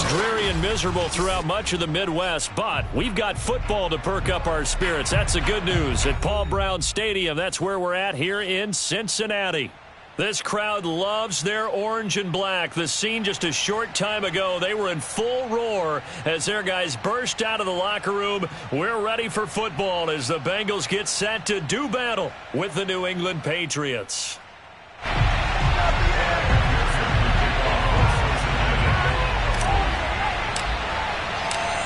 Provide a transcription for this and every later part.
It's dreary and miserable throughout much of the Midwest, but we've got football to perk up our spirits. That's the good news. At Paul Brown Stadium, that's where we're at here in Cincinnati. This crowd loves their orange and black. The scene just a short time ago, they were in full roar as their guys burst out of the locker room. We're ready for football as the Bengals get set to do battle with the New England Patriots.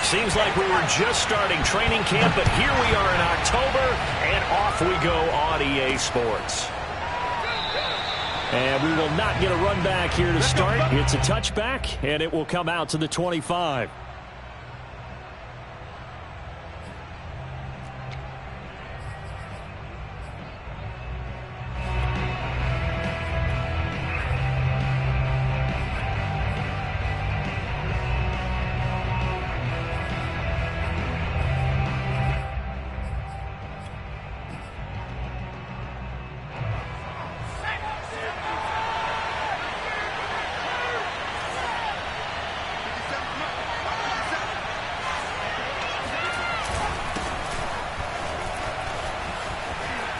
Seems like we were just starting training camp, but here we are in October, and off we go on EA Sports. And we will not get a run back here to start. It's a touchback, and it will come out to the 25.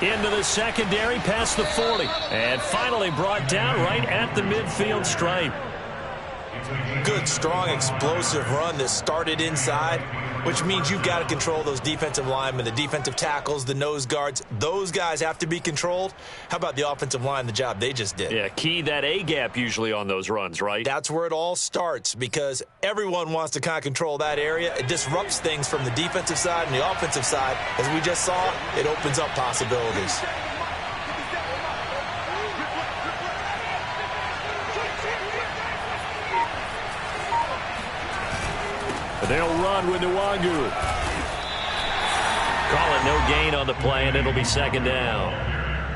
Into the secondary, past the 40. And finally brought down right at the midfield stripe. Good, strong, explosive run that started inside, which means you've got to control those defensive linemen, the defensive tackles, the nose guards. Those guys have to be controlled. How about the offensive line, the job they just did? Yeah, key that A-gap usually on those runs, right? That's where it all starts because everyone wants to kind of control that area. It disrupts things from the defensive side and the offensive side. As we just saw, it opens up possibilities. They'll run with Nwangu. Call it no gain on the play, and it'll be second down.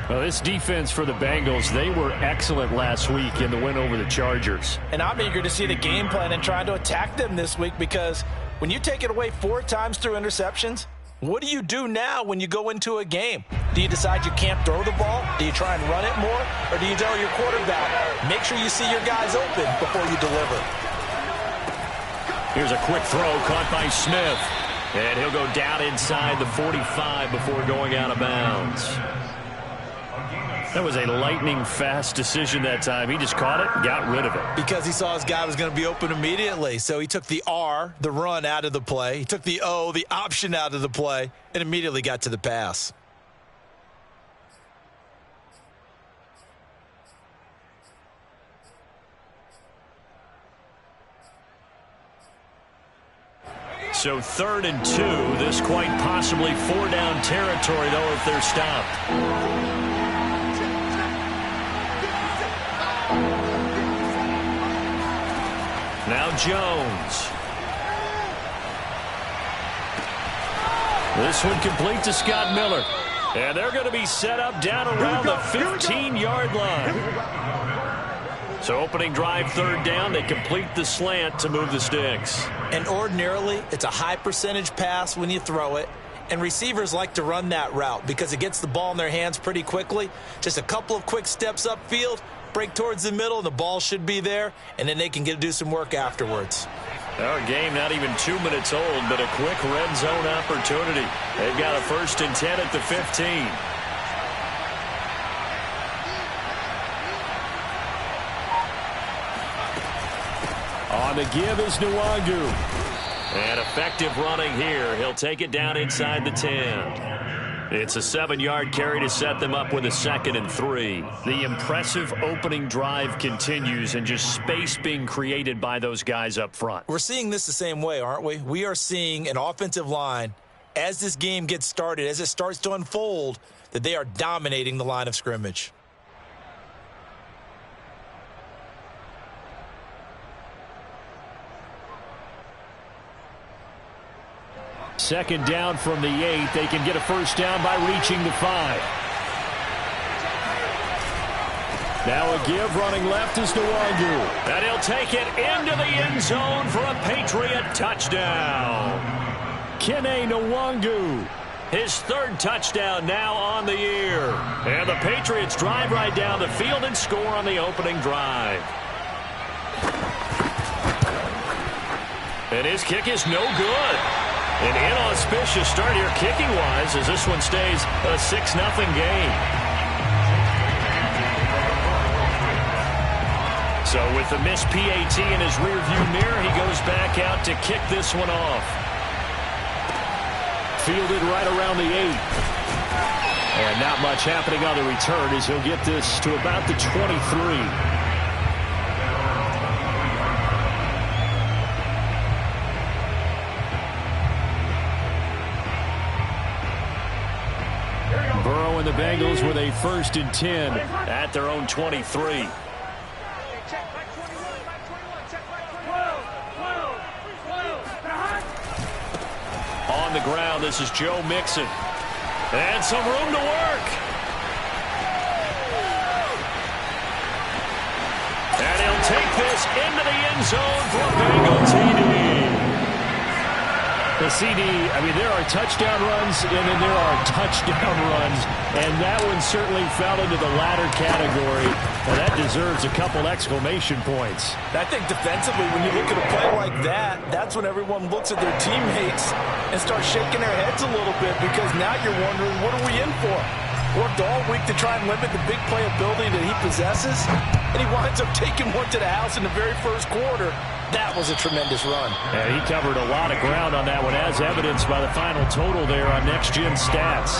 Well, this defense for the Bengals, they were excellent last week in the win over the Chargers. And I'm eager to see the game plan and trying to attack them this week because when you take it away 4 times through interceptions, what do you do now when you go into a game? Do you decide you can't throw the ball? Do you try and run it more? Or do you tell your quarterback, make sure you see your guys open before you deliver? Here's a quick throw caught by Smith. And he'll go down inside the 45 before going out of bounds. That was a lightning-fast decision that time. He just caught it and got rid of it. Because he saw his guy was going to be open immediately. So he took the R, the run, out of the play. He took the O, the option, out of the play, and immediately got to the pass. So 3rd and 2. This quite possibly 4-down territory, though, if they're stopped. Now Jones. This one complete to Scott Miller. And they're going to be set up down around the 15-yard line. So opening drive, 3rd down. They complete the slant to move the sticks. And ordinarily, it's a high percentage pass when you throw it. And receivers like to run that route because it gets the ball in their hands pretty quickly. Just a couple of quick steps upfield, break towards the middle, and the ball should be there. And then they can do some work afterwards. Our game not even 2 minutes old, but a quick red zone opportunity. They've got a 1st and 10 at the 15. On the give is Nwangu. And effective running here. He'll take it down inside the 10. It's a 7-yard carry to set them up with a 2nd and 3. The impressive opening drive continues and just space being created by those guys up front. We're seeing this the same way, aren't we? We are seeing an offensive line, as this game gets started, as it starts to unfold, that they are dominating the line of scrimmage. Second down from the 8. They can get a 1st down by reaching the 5. Now a give running left is Nwangu. And he'll take it into the end zone for a Patriot touchdown. Kene Nwangu. His 3rd touchdown now on the year. And the Patriots drive right down the field and score on the opening drive. And his kick is no good. An inauspicious start here kicking-wise as this one stays a 6-0 game. So with the missed PAT in his rearview mirror, he goes back out to kick this one off. Fielded right around the 8. And not much happening on the return as he'll get this to about the 23. And the Bengals with a 1st and 10 at their own 23. On the ground, this is Joe Mixon. And some room to work. And he'll take this into the end zone for a Bengal TD. The CD, I mean, there are touchdown runs, and then there are touchdown runs, and that one certainly fell into the latter category, and that deserves a couple exclamation points. I think defensively, when you look at a play like that, that's when everyone looks at their teammates and starts shaking their heads a little bit, because now you're wondering, what are we in for? Worked all week to try and limit the big play ability that he possesses, and he winds up taking one to the house in the very first quarter. That was a tremendous run. And he covered a lot of ground on that one, as evidenced by the final total there on Next Gen Stats.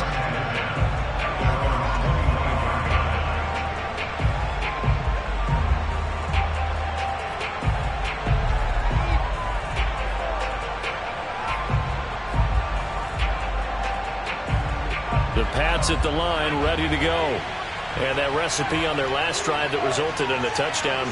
The Pats at the line, ready to go. And that recipe on their last drive that resulted in a touchdown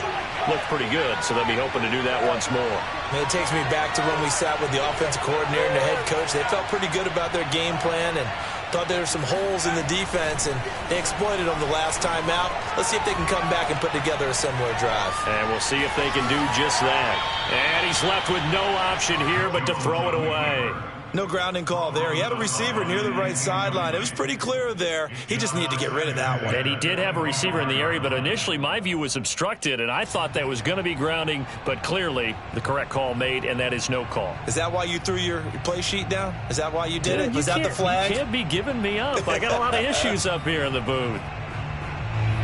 looked pretty good, so they'll be hoping to do that once more. It takes me back to when we sat with the offensive coordinator and the head coach. They felt pretty good about their game plan and thought there were some holes in the defense, and they exploited them the last time out. Let's see if they can come back and put together a similar drive. And we'll see if they can do just that. And he's left with no option here but to throw it away. No grounding call there. He had a receiver near the right sideline. It was pretty clear there. He just needed to get rid of that one. And he did have a receiver in the area, but initially my view was obstructed, and I thought that was going to be grounding, but clearly the correct call made, and that is no call. Is that why you threw your play sheet down? Is that why you did it? Was that the flag? You can't be giving me up. I got a lot of issues up here in the booth.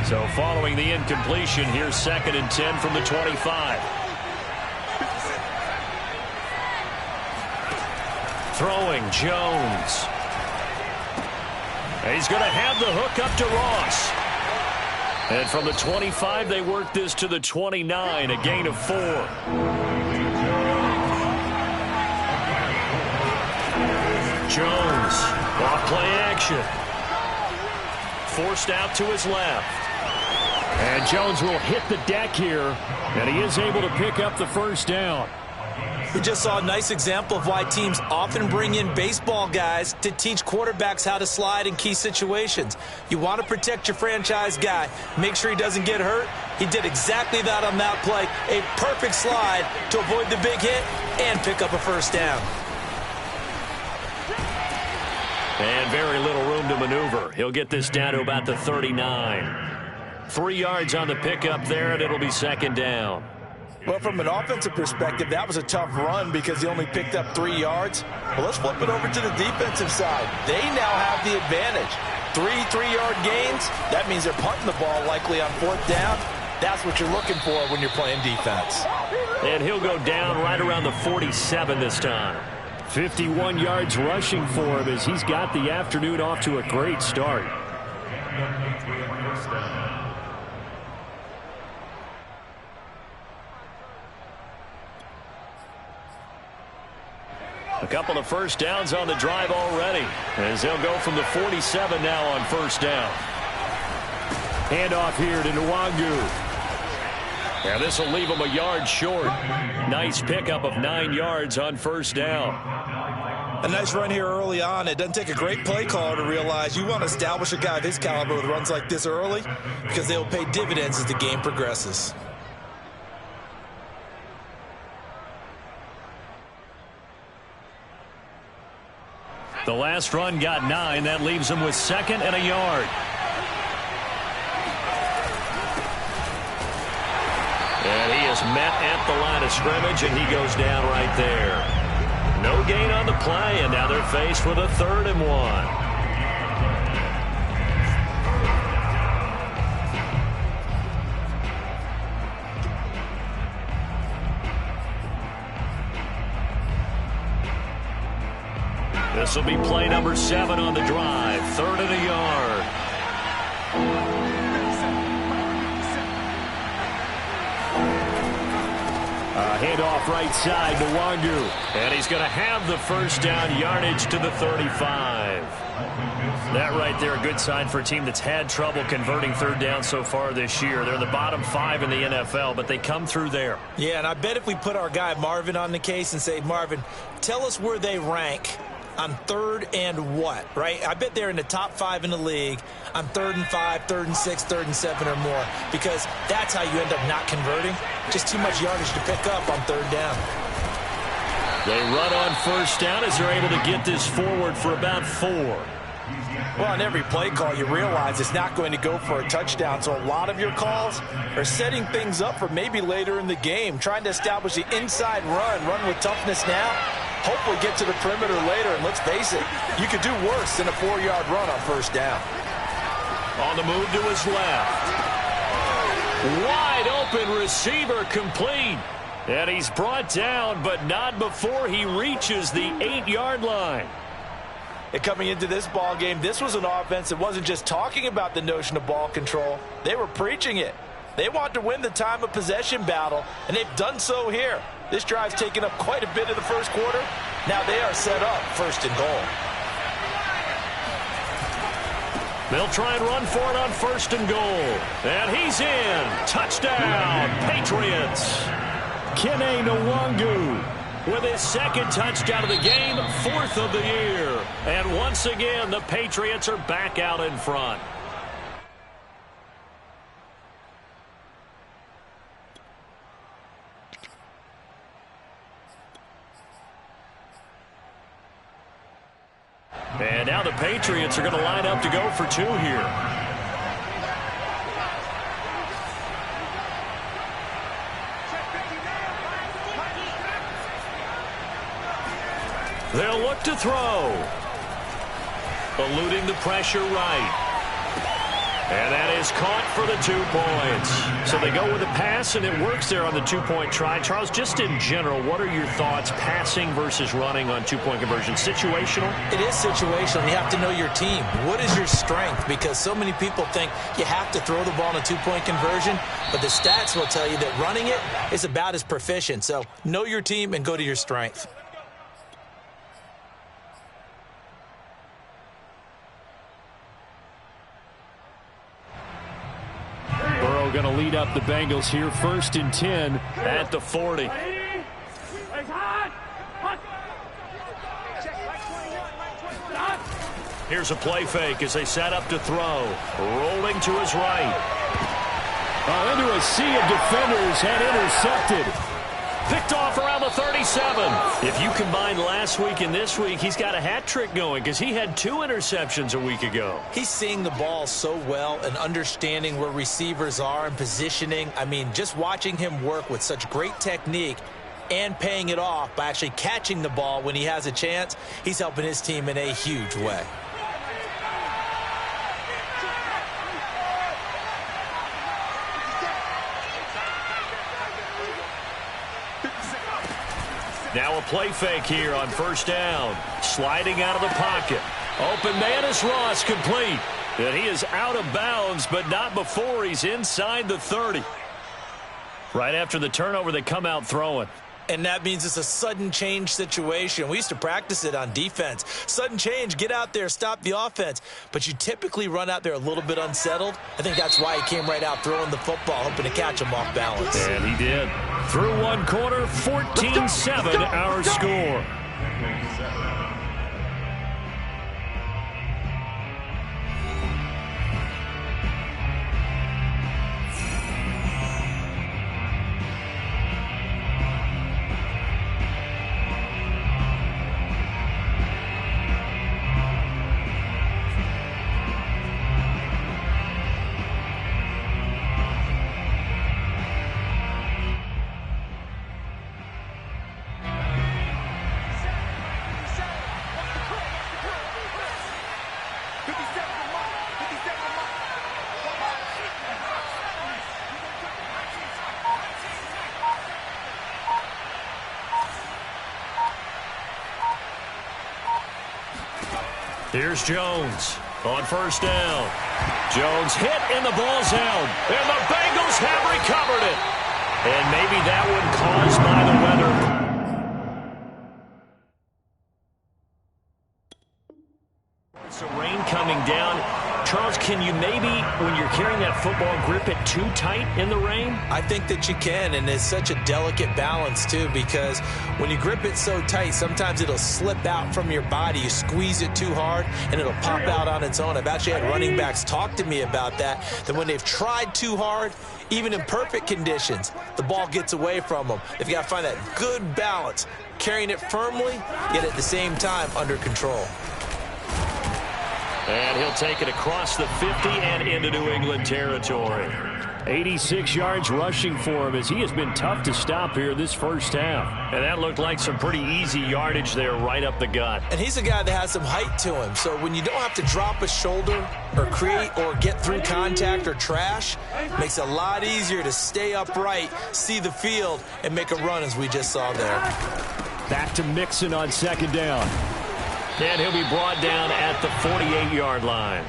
So following the incompletion, here's 2nd and 10 from the 25. Throwing Jones. He's going to have the hook up to Ross. And from the 25, they work this to the 29, a gain of 4. Jones, off play action. Forced out to his left. And Jones will hit the deck here, and he is able to pick up the 1st down. We just saw a nice example of why teams often bring in baseball guys to teach quarterbacks how to slide in key situations. You want to protect your franchise guy. Make sure he doesn't get hurt. He did exactly that on that play. A perfect slide to avoid the big hit and pick up a 1st down. And very little room to maneuver. He'll get this down to about the 39. 3 yards on the pickup there, and it'll be 2nd down. Well, from an offensive perspective, that was a tough run because he only picked up 3 yards. Well, let's flip it over to the defensive side. They now have the advantage. 3 3-yard gains. That means they're punting the ball likely on 4th down. That's what you're looking for when you're playing defense. And he'll go down right around the 47 this time. 51 yards rushing for him as he's got the afternoon off to a great start. A couple of 1st downs on the drive already, as they'll go from the 47 now on 1st down. Handoff here to Nwangu. And this will leave him a yard short. Nice pickup of 9 yards on 1st down. A nice run here early on. It doesn't take a great play caller to realize you want to establish a guy of his caliber with runs like this early because they will pay dividends as the game progresses. The last run got 9. That leaves him with 2nd and a yard. And he is just met at the line of scrimmage, and he goes down right there. No gain on the play, and now they're faced with a 3rd and 1. This will be play number 7 on the drive. 3rd and a yard. Handoff right side to Wangu. And he's going to have the first down, yardage to the 35. That right there, a good sign for a team that's had trouble converting 3rd down so far this year. They're in the bottom 5 in the NFL, but they come through there. Yeah, and I bet if we put our guy Marvin on the case and say, Marvin, tell us where they rank on 3rd and what, right? I bet they're in the top 5 in the league on 3rd and 5, 3rd and 6, 3rd and 7 or more, because that's how you end up not converting. Just too much yardage to pick up on 3rd down. They run on 1st down as they're able to get this forward for about 4. Well, on every play call, you realize it's not going to go for a touchdown, so a lot of your calls are setting things up for maybe later in the game, trying to establish the inside run with toughness now, hopefully get to the perimeter later, and let's face it, you could do worse than a 4-yard run on 1st down. On the move to his left. Wide open receiver complete. And he's brought down, but not before he reaches the 8-yard line. And coming into this ball game, this was an offense that wasn't just talking about the notion of ball control. They were preaching it. They want to win the time of possession battle, and they've done so here. This drive's taken up quite a bit of the first quarter. Now they are set up 1st and goal. They'll try and run for it on 1st and goal. And he's in. Touchdown, Patriots. Kene Nwangu with his 2nd touchdown of the game, 4th of the year. And once again, the Patriots are back out in front. And now the Patriots are going to line up to go for 2 here. They'll look to throw. Eluding the pressure right. And that is caught for the 2 points. So they go with a pass, and it works there on the 2-point try. Charles, just in general, what are your thoughts passing versus running on 2-point conversion? Situational? It is situational. You have to know your team. What is your strength? Because so many people think you have to throw the ball in a 2-point conversion, but the stats will tell you that running it is about as proficient. So know your team and go to your strength. Going to lead up the Bengals here, 1st and 10 at the 40. Here's a play fake as they set up to throw. Rolling to his right. Into a sea of defenders and intercepted. Picked off around the 37. If you combine last week and this week, he's got a hat trick going because he had 2 interceptions a week ago. He's seeing the ball so well and understanding where receivers are and positioning. I mean, just watching him work with such great technique and paying it off by actually catching the ball when he has a chance, he's helping his team in a huge way. Now a play fake here on 1st down. Sliding out of the pocket. Open man is Ross, complete. And he is out of bounds, but not before he's inside the 30. Right after the turnover, they come out throwing. And that means it's a sudden change situation. We used to practice it on defense. Sudden change, get out there, stop the offense. But you typically run out there a little bit unsettled. I think that's why he came right out throwing the football, hoping to catch him off balance. And he did. Through 1 quarter, 14-7 our score. Here's Jones on first down. Jones hit and the ball's out. And the Bengals have recovered it. And maybe that one caused by the weather. So rain coming down. Charles, can you maybe, when you're carrying that football, grip it too tight in the rain? I think that you can, and it's such a delicate balance, too, because when you grip it so tight, sometimes it'll slip out from your body. You squeeze it too hard, and it'll pop out on its own. I've actually had running backs talk to me about that when they've tried too hard, even in perfect conditions, the ball gets away from them. They've got to find that good balance, carrying it firmly, yet at the same time under control. And he'll take it across the 50 and into New England territory. 86 yards rushing for him as he has been tough to stop here this first half. And that looked like some pretty easy yardage there right up the gut. And he's a guy that has some height to him. So when you don't have to drop a shoulder or create or get through contact or trash, it makes it a lot easier to stay upright, see the field, and make a run as we just saw there. Back to Mixon on second down. And he'll be brought down at the 48-yard line.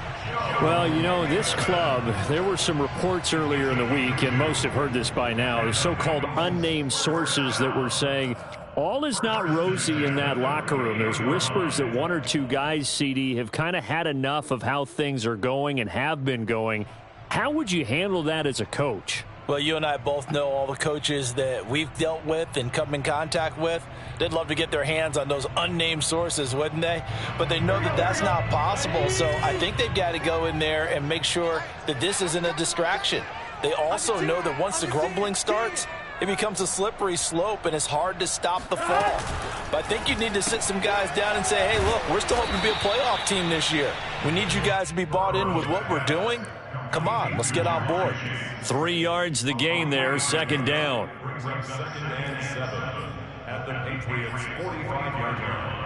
Well, you know, this club, there were some reports earlier in the week, and most have heard this by now, the so-called unnamed sources that were saying all is not rosy in that locker room. There's whispers that one or two guys, CD, have kind of had enough of how things are going and have been going. How would you handle that as a coach? Well, you and I both know all the coaches that we've dealt with and come in contact with. They'd love to get their hands on those unnamed sources, wouldn't they? But they know that that's not possible, so I think they've got to go in there and make sure that this isn't a distraction. They also know that once the grumbling starts, it becomes a slippery slope, and it's hard to stop the fall. But I think you need to sit some guys down and say, hey, look, we're still hoping to be a playoff team this year. We need you guys to be bought in with what we're doing. Come on, let's get on board. 3 yards the gain there, second down. Second and 7 at the Patriots' 45-yard line.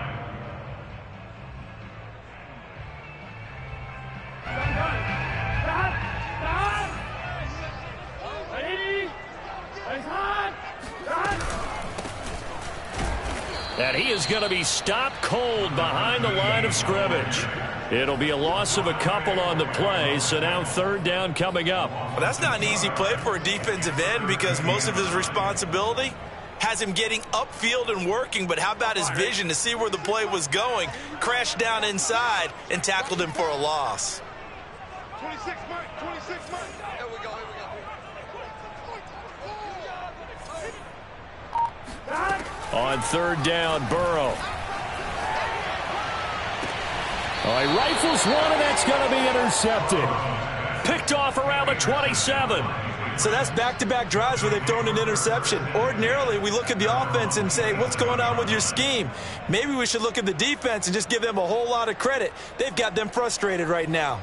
And he is going to be stopped cold behind the line of scrimmage. It'll be a loss of a couple on the play, so now third down coming up. Well, that's not an easy play for a defensive end because most of his responsibility has him getting upfield and working, but how about his vision to see where the play was going, crashed down inside, and tackled him for a loss. 26 Mike. Here we go. On third down, Burrow. Oh, he rifles one, and that's going to be intercepted. Picked off around the 27. So that's back-to-back drives where they've thrown an interception. Ordinarily, we look at the offense and say, what's going on with your scheme? Maybe we should look at the defense and just give them a whole lot of credit. They've got them frustrated right now.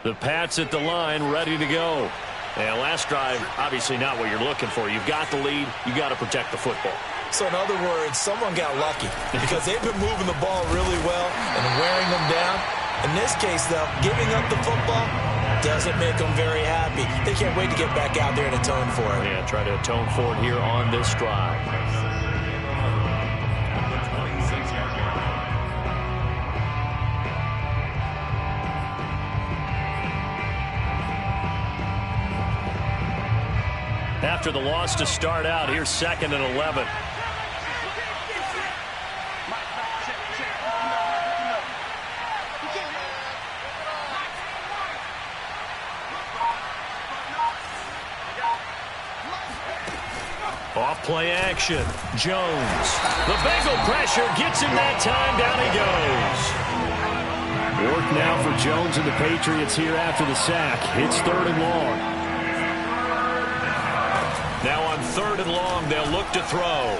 The Pats at the line, ready to go. And last drive, obviously not what you're looking for. You've got the lead. You got to protect the football. So in other words, someone got lucky because they've been moving the ball really well and wearing them down. In this case, though, giving up the football doesn't make them very happy. They can't wait to get back out there and atone for it. Yeah, try to atone for it here on this drive. After the loss to start out, here's second and 11. Off play action. Jones. The Bengal pressure gets him that time. Down he goes. Work now for Jones and the Patriots here after the sack. It's third and long. Now on third and long, they'll look to throw.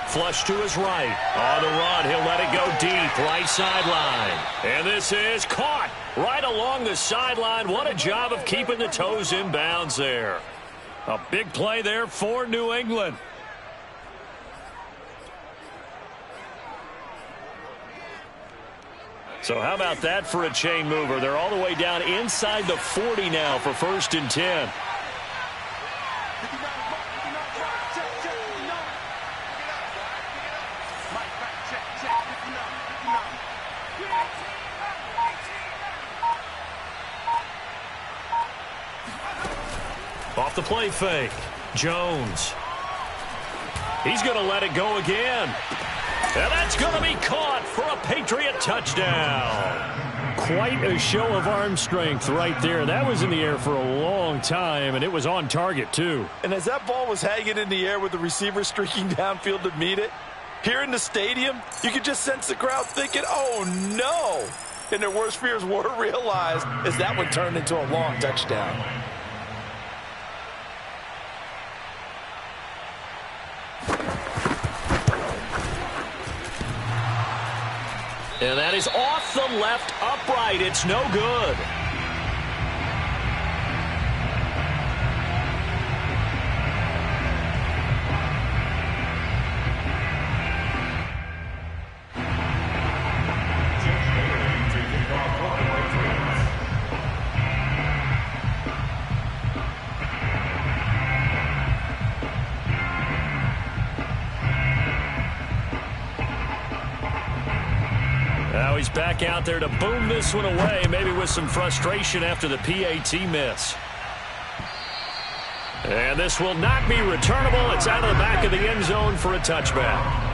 Flush to his right. On the run, he'll let it go deep. Right sideline. And this is caught right along the sideline. What a job of keeping the toes in bounds there. A big play there for New England. So how about that for a chain mover? They're all the way down inside the 40 now for first and 10. Off the play fake. Jones. He's going to let it go again. And that's going to be caught for a Patriot touchdown. Quite a show of arm strength right there. That was in the air for a long time, and it was on target, too. And as that ball was hanging in the air with the receiver streaking downfield to meet it, here in the stadium, you could just sense the crowd thinking, oh, no. And their worst fears were realized as that one turned into a long touchdown. And that is off the left upright. It's no good. Now he's back out there to boom this one away, maybe with some frustration after the PAT miss. And this will not be returnable. It's out of the back of the end zone for a touchback.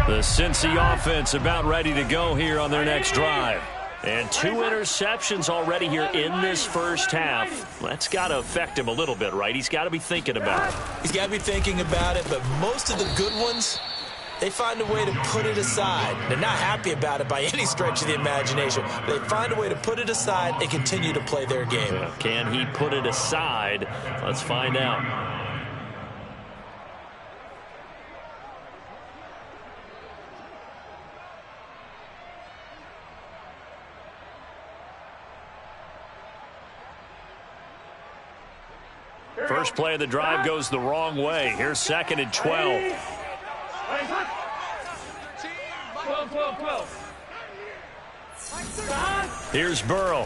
The Cincy offense about ready to go here on their next drive. And 2 interceptions already here in this first half. That's got to affect him a little bit, right? He's got to be thinking about it. He's got to be thinking about it, but most of the good ones, they find a way to put it aside. They're not happy about it by any stretch of the imagination. They find a way to put it aside and continue to play their game. Can he put it aside? Let's find out. First play of the drive goes the wrong way. Here's 2nd and 12. Here's Burrow.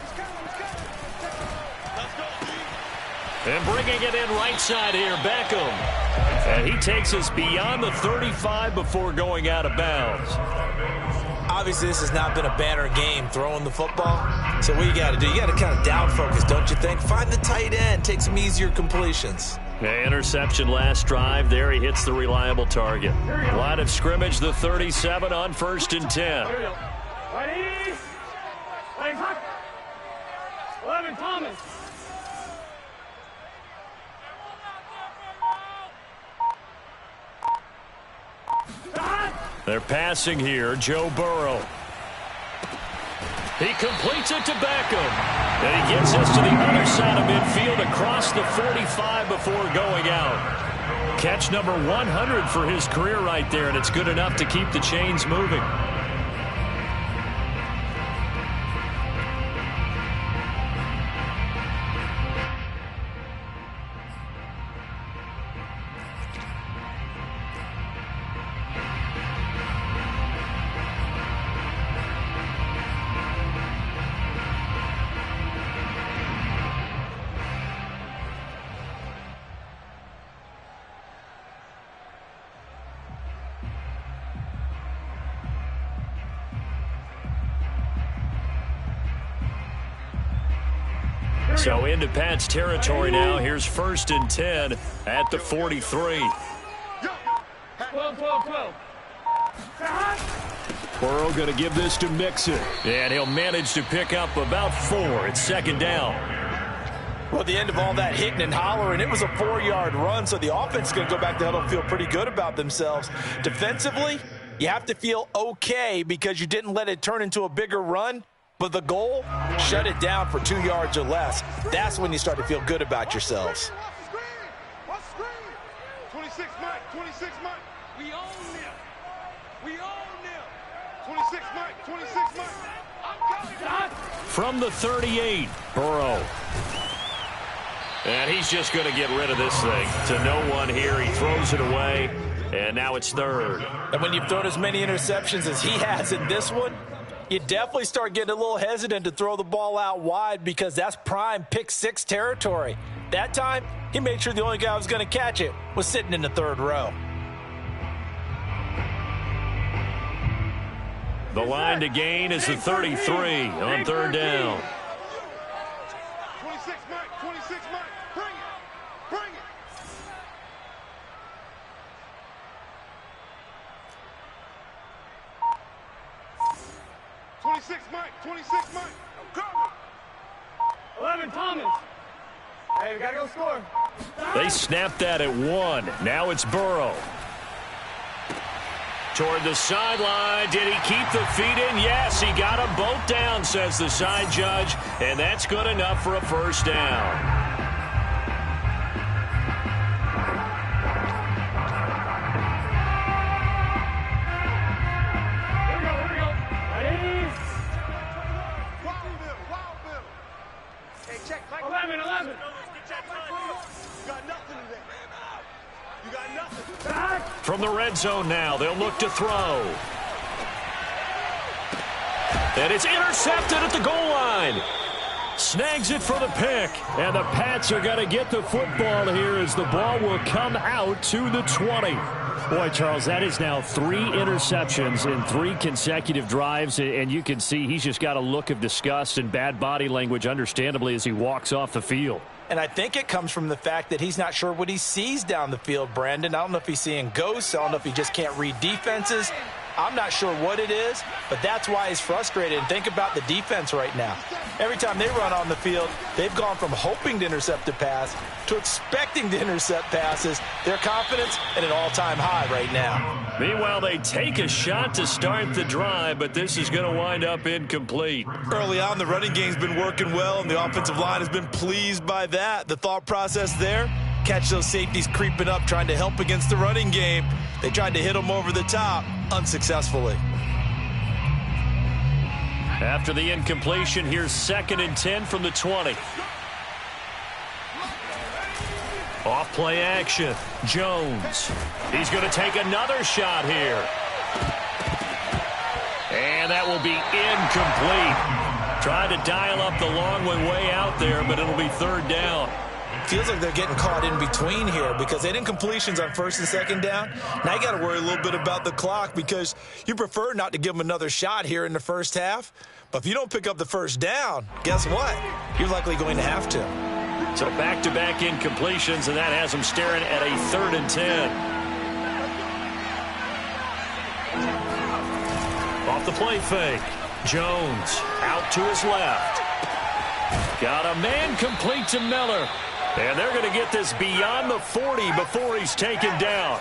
And bringing it in right side here, Beckham. And he takes us beyond the 35 before going out of bounds. Obviously, this has not been a banner game throwing the football. So what you got to do, you got to kind of down focus, don't you think? Find the tight end, take some easier completions. Interception last drive. There he hits the reliable target. Line of scrimmage, the 37 on 1st and 10. They're passing here, Joe Burrow. He completes it to Beckham. And he gets us to the other side of midfield across the 45 before going out. Catch number 100 for his career right there, and it's good enough to keep the chains moving. So into Pat's territory now. Here's 1st and 10 at the 43. Burrow going to give this to Mixon. And he'll manage to pick up about 4. It's 2nd down. Well, at the end of all that hitting and hollering, it was a 4-yard run, so the offense is going to go back to huddle and feel pretty good about themselves. Defensively, you have to feel okay because you didn't let it turn into a bigger run. But the goal, shut it down for 2 yards or less. That's when you start to feel good about yourselves. 26 Mike, 26 Mike. We own them. We own them. 26 Mike, 26 Mike. I'm coming. From the 38, Burrow. And he's just going to get rid of this thing. To no one here, he throws it away. And now it's 3rd. And when you've thrown as many interceptions as he has in this one, You definitely start getting a little hesitant to throw the ball out wide because that's prime pick six territory. That time, he made sure the only guy who was going to catch it was sitting in the third row. The line to gain is the 33 on third down. 26 Mike, 26 Mike, bring it, bring it. 26 Mike, 26 Mike, I'm coming. 11 Thomas. Hey, we gotta go score. They snapped that at 1. Now it's Burrow. Toward the sideline. Did he keep the feet in? Yes, he got them both down, says the side judge. And that's good enough for a first down. Hey, check, Mike. 11. You got nothing today. You got nothing. From the red zone now, they'll look to throw. And it's intercepted at the goal line. Snags it for the pick. And the Pats are going to get the football here as the ball will come out to the 20. Boy, Charles, that is now 3 interceptions in 3 consecutive drives, and you can see he's just got a look of disgust and bad body language, understandably, as he walks off the field. And I think it comes from the fact that he's not sure what he sees down the field, Brandon. I don't know if he's seeing ghosts. I don't know if he just can't read defenses. I'm not sure what it is, but that's why he's frustrated. And think about the defense right now. Every time they run on the field, they've gone from hoping to intercept a pass to expecting to intercept passes. Their confidence at an all-time high right now. Meanwhile, they take a shot to start the drive, but this is going to wind up incomplete. Early on, the running game's been working well, and the offensive line has been pleased by that. The thought process there, catch those safeties creeping up, trying to help against the running game. They tried to hit them over the top, unsuccessfully. After the incompletion, here's 2nd and 10 from the 20. Off play action. Jones. He's going to take another shot here. And that will be incomplete. Trying to dial up the long way out there, but it'll be third down. Feels like they're getting caught in between here because they did incompletions on 1st and 2nd down. Now you got to worry a little bit about the clock because you prefer not to give them another shot here in the first half. But if you don't pick up the first down, guess what? You're likely going to have to. So back-to-back incompletions, and that has them staring at a 3rd and 10. Off the play fake. Jones out to his left. Got a man complete to Miller. And they're going to get this beyond the 40 before he's taken down.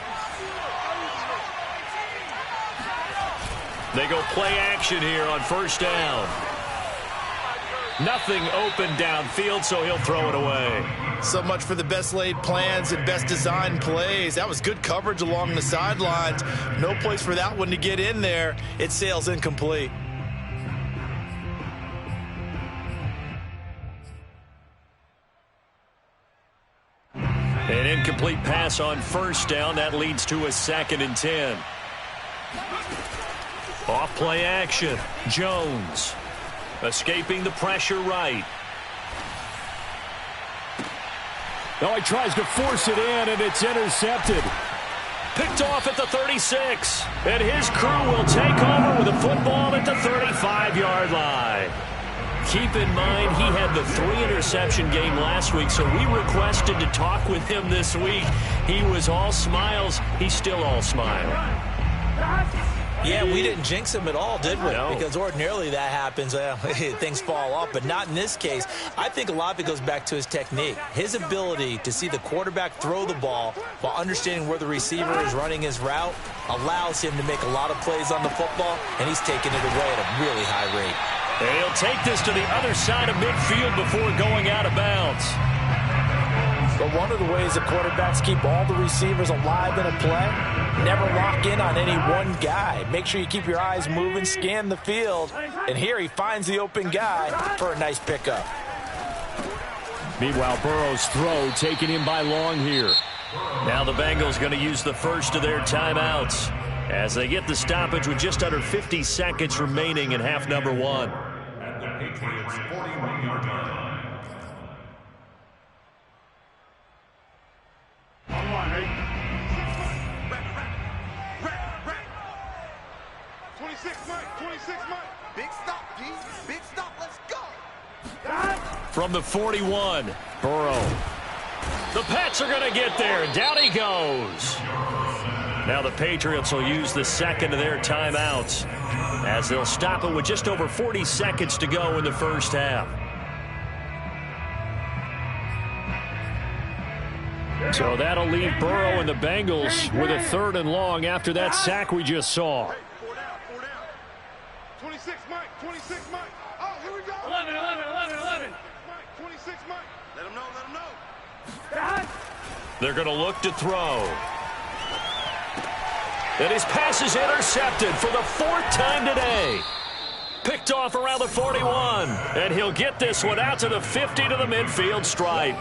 They go play action here on 1st down. Nothing open downfield, so he'll throw it away. So much for the best laid plans and best designed plays. That was good coverage along the sidelines. No place for that one to get in there. It sails incomplete. An incomplete pass on 1st down. That leads to a 2nd and 10. Off play action. Jones escaping the pressure right. Now he tries to force it in, and it's intercepted. Picked off at the 36. And his crew will take over with the football at the 35-yard line. Keep in mind, he had the 3-interception game last week, so we requested to talk with him this week. He was all smiles. He's still all smile. Yeah, we didn't jinx him at all, did we? No. Because ordinarily that happens. Things fall off, but not in this case. I think a lot of it goes back to his technique. His ability to see the quarterback throw the ball while understanding where the receiver is running his route allows him to make a lot of plays on the football, and he's taking it away at a really high rate. And he'll take this to the other side of midfield before going out of bounds. But one of the ways the quarterbacks keep all the receivers alive in a play, never lock in on any one guy. Make sure you keep your eyes moving, scan the field. And here he finds the open guy for a nice pickup. Meanwhile, Burrow's throw taken in by Long here. Now the Bengals going to use the first of their timeouts. as they get the stoppage with just under 50 seconds remaining in half number one. At the Patriots' 41-yard line. On one, ready? 26 Mike, 26 Mike. Big stop, G. Big stop. Let's go. From the 41, Burrow. The Pats are going to get there. Down he goes. Now the Patriots will use the second of their timeouts as they'll stop it with just over 40 seconds to go in the first half. So that'll leave Burrow and the Bengals with a 3rd and long after that sack we just saw. 26 Mike, 26 Mike. Oh, here we go. 11. Mike, 26 Mike. Let him know, let him know. They're going to look to throw. And his pass is intercepted for the 4th time today. Picked off around the 41. And he'll get this one out to the 50 to the midfield stripe.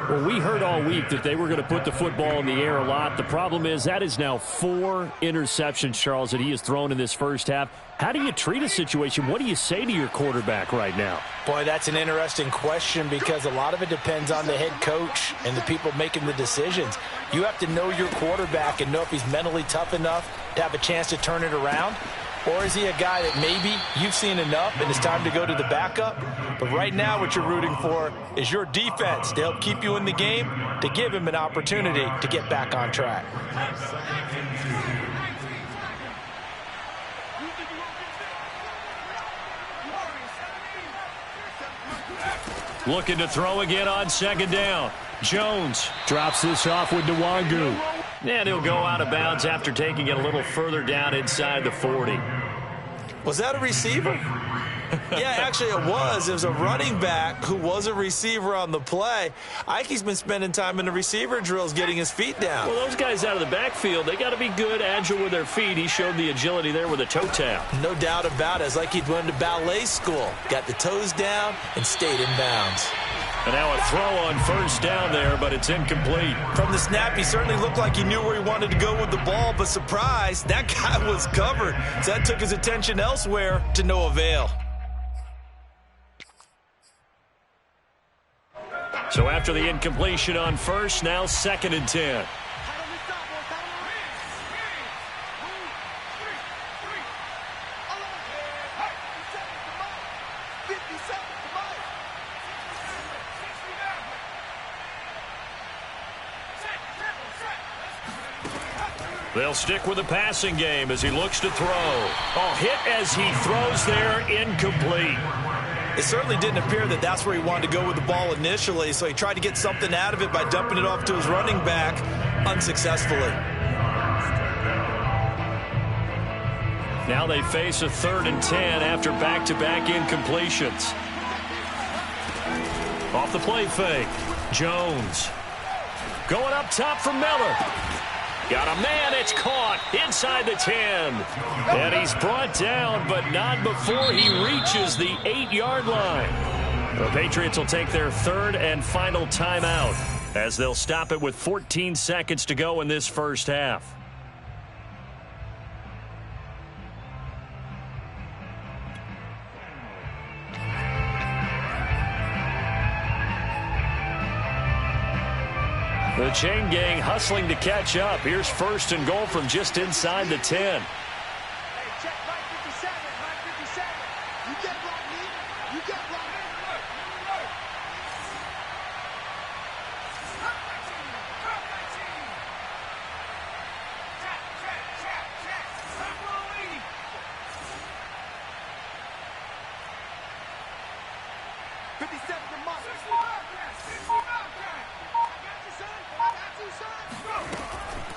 Well, we heard all week that they were going to put the football in the air a lot. The problem is that is now 4 interceptions, Charles, that he has thrown in this first half. How do you treat a situation? What do you say to your quarterback right now? Boy, that's an interesting question because a lot of it depends on the head coach and the people making the decisions. You have to know your quarterback and know if he's mentally tough enough to have a chance to turn it around. Or is he a guy that maybe you've seen enough and it's time to go to the backup? But right now what you're rooting for is your defense to help keep you in the game, to give him an opportunity to get back on track. Looking to throw again on 2nd down. Jones drops this off with Nwangu. And he'll go out of bounds after taking it a little further down inside the 40. Was that a receiver? Yeah, actually it was. It was a running back who was a receiver on the play. Ike's been spending time in the receiver drills getting his feet down. Well, those guys out of the backfield, they got to be good, agile with their feet. He showed the agility there with a toe tap. No doubt about it. It's like he'd went to ballet school. Got the toes down and stayed in bounds. And now a throw on 1st down there, but it's incomplete. From the snap, he certainly looked like he knew where he wanted to go with the ball, but surprise, that guy was covered. So that took his attention elsewhere to no avail. So after the incompletion on 1st, now 2nd and 10. They'll stick with the passing game as he looks to throw. Oh, hit as he throws there, incomplete. It certainly didn't appear that that's where he wanted to go with the ball initially, so he tried to get something out of it by dumping it off to his running back unsuccessfully. Now they face a 3rd and 10 after back-to-back incompletions. Off the play fake. Jones. Going up top for Miller. Got a man, it's caught inside the 10. And he's brought down, but not before he reaches the 8-yard line. The Patriots will take their 3rd and final timeout as they'll stop it with 14 seconds to go in this first half. The chain gang hustling to catch up. Here's 1st and goal from just inside the 10.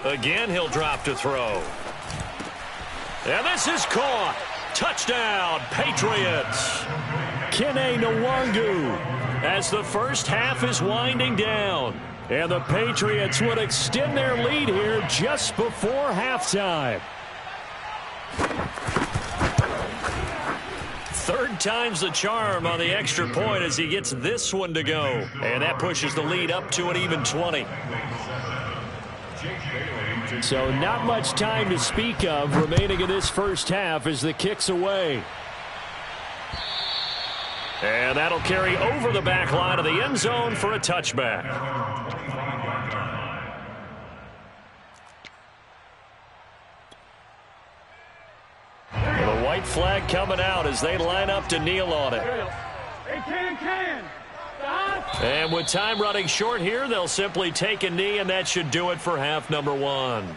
Again, he'll drop to throw. And this is caught. Touchdown, Patriots. Kene Nwangu as the first half is winding down. And the Patriots would extend their lead here just before halftime. 3rd time's the charm on the extra point as he gets this one to go. And that pushes the lead up to an even 20. So not much time to speak of remaining in this first half as the kick's away. And that'll carry over the back line of the end zone for a touchback. The white flag coming out as they line up to kneel on it. And with time running short here, they'll simply take a knee, and that should do it for half number one.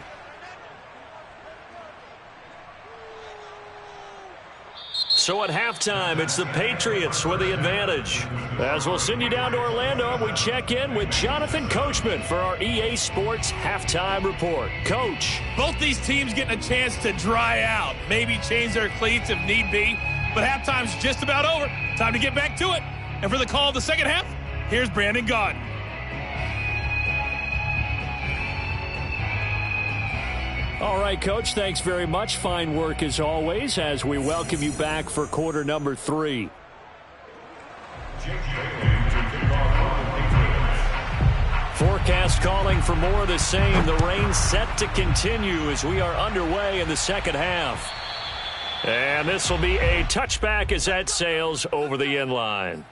So at halftime, it's the Patriots with the advantage. As we'll send you down to Orlando, we check in with Jonathan Coachman for our EA Sports Halftime Report. Coach. Both these teams getting a chance to dry out, maybe change their cleats if need be, but halftime's just about over. Time to get back to it. And for the call of the second half, here's Brandon Gaudin. All right, Coach, thanks very much. Fine work as always as we welcome you back for quarter number 3. Forecast calling for more of the same. The rain set to continue as we are underway in the second half. And this will be a touchback as that sails over the end line.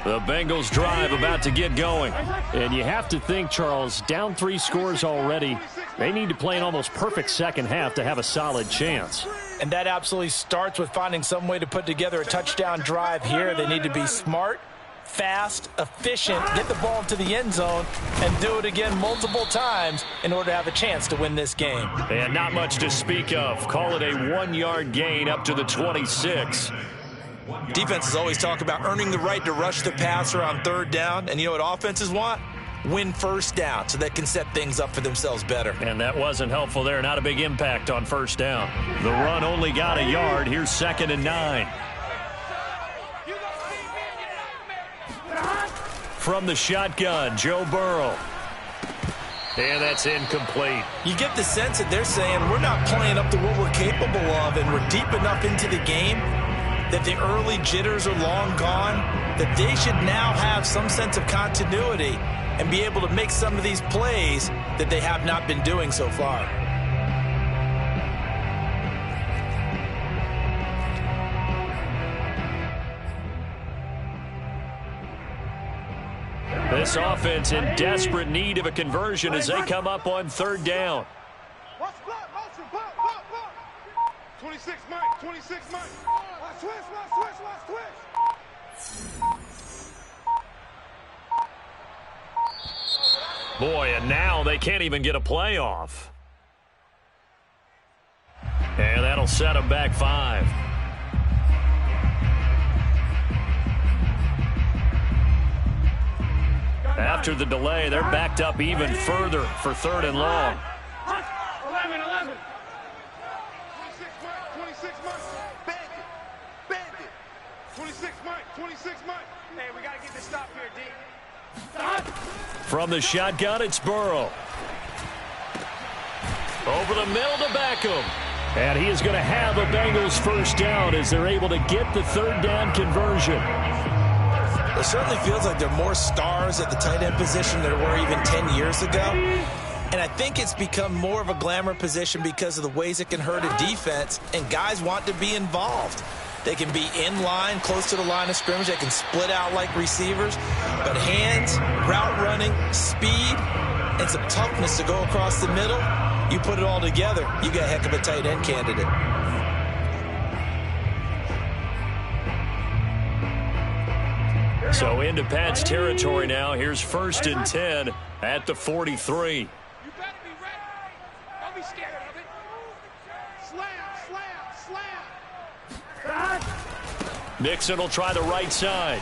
The Bengals drive about to get going. And you have to think, Charles, down 3 scores already. They need to play an almost perfect second half to have a solid chance. And that absolutely starts with finding some way to put together a touchdown drive here. They need to be smart, fast, efficient, get the ball to the end zone, and do it again multiple times in order to have a chance to win this game. And not much to speak of. Call it a 1-yard gain up to the 26. Defenses always talk about earning the right to rush the passer on third down. And you know what offenses want? Win first down so they can set things up for themselves better. And that wasn't helpful there. Not a big impact on first down. The run only got a yard. Here's 2nd and 9. From the shotgun, Joe Burrow. And that's incomplete. You get the sense that they're saying we're not playing up to what we're capable of, and we're deep enough into the game that the early jitters are long gone, that they should now have some sense of continuity and be able to make some of these plays that they have not been doing so far. This offense in desperate need of a conversion as they come up on third down. 26 Mike, 26 Mike. Watch twitch. Boy, and now they can't even get a play off. And that'll set them back 5. After the delay, they're backed up even further for 3rd and long. 11. 26 Mike. Bandit. 26 Mike. Hey, we got to get this stop here, D. From the shotgun, it's Burrow. Over the middle to Beckham. And he is going to have a Bengals first down as they're able to get the 3rd down conversion. It certainly feels like there are more stars at the tight end position than there were even 10 years ago. And I think it's become more of a glamour position because of the ways it can hurt a defense, and guys want to be involved. They can be in line, close to the line of scrimmage. They can split out like receivers. But hands, route running, speed, and some toughness to go across the middle, you put it all together, you got a heck of a tight end candidate. So into Pat's territory now. Here's 1st and 10 at the 43. You better be ready. Don't be scared of it. Slam. Nixon will try the right side.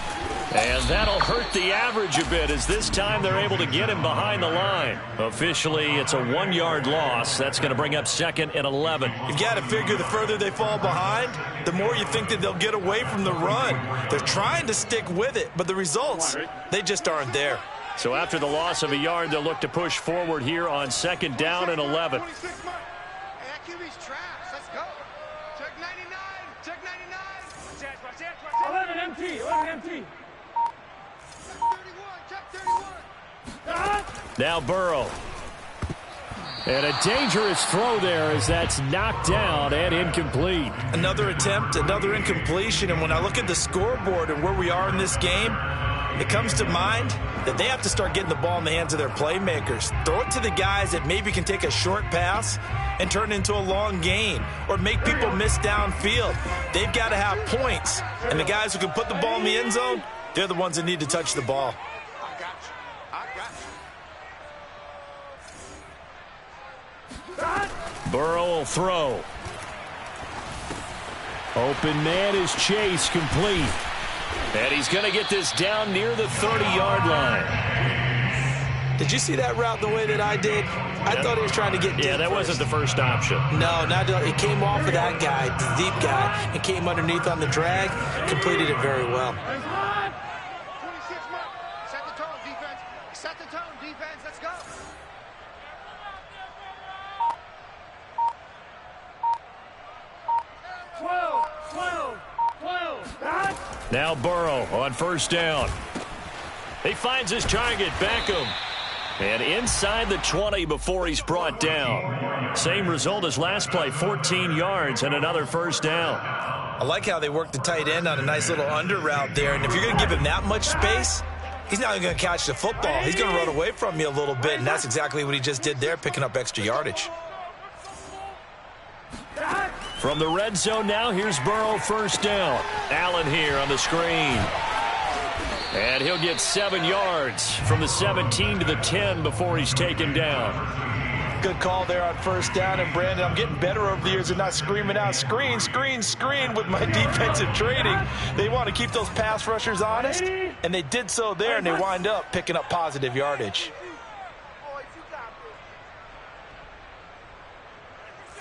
And that'll hurt the average a bit as this time they're able to get him behind the line. Officially, it's a 1-yard loss. That's going to bring up 2nd and 11. You've got to figure the further they fall behind, the more you think that they'll get away from the run. They're trying to stick with it, but the results, they just aren't there. So after the loss of a yard, they'll look to push forward here on 2nd down and 11. Hey, that QB's trash. Let's go. Check 99. Check 99. 11 MT. 11 MT. Check 31. Now Burrow. And a dangerous throw there as that's knocked down and incomplete. Another attempt, another incompletion. And when I look at the scoreboard and where we are in this game, it comes to mind that they have to start getting the ball in the hands of their playmakers. Throw it to the guys that maybe can take a short pass and turn it into a long gain or make people miss downfield. They've got to have points. And the guys who can put the ball in the end zone, they're the ones that need to touch the ball. I got you. Burrow will throw. Open man is Chase, complete. And he's going to get this down near the 30-yard line. Did you see that route the way that I did? I thought he was trying to get deep. Yeah, that wasn't the first option. No, not it came off of that guy, the deep guy, and came underneath on the drag, completed it very well. 26 mark. Set the tone, defense. Set the tone, defense. Let's go. Now Burrow on 1st down. He finds his target, Beckham. And inside the 20 before he's brought down. Same result as last play, 14 yards and another 1st down. I like how they worked the tight end on a nice little under route there. And if you're going to give him that much space, he's not going to catch the football. He's going to run away from you a little bit, and that's exactly what he just did there, picking up extra yardage. From the red zone now, here's Burrow, 1st down. Allen here on the screen. And he'll get 7 yards from the 17 to the 10 before he's taken down. Good call there on 1st down. And, Brandon, I'm getting better over the years and not screaming out, screen, screen, screen with my defensive training. They want to keep those pass rushers honest, and they did so there, and they wind up picking up positive yardage.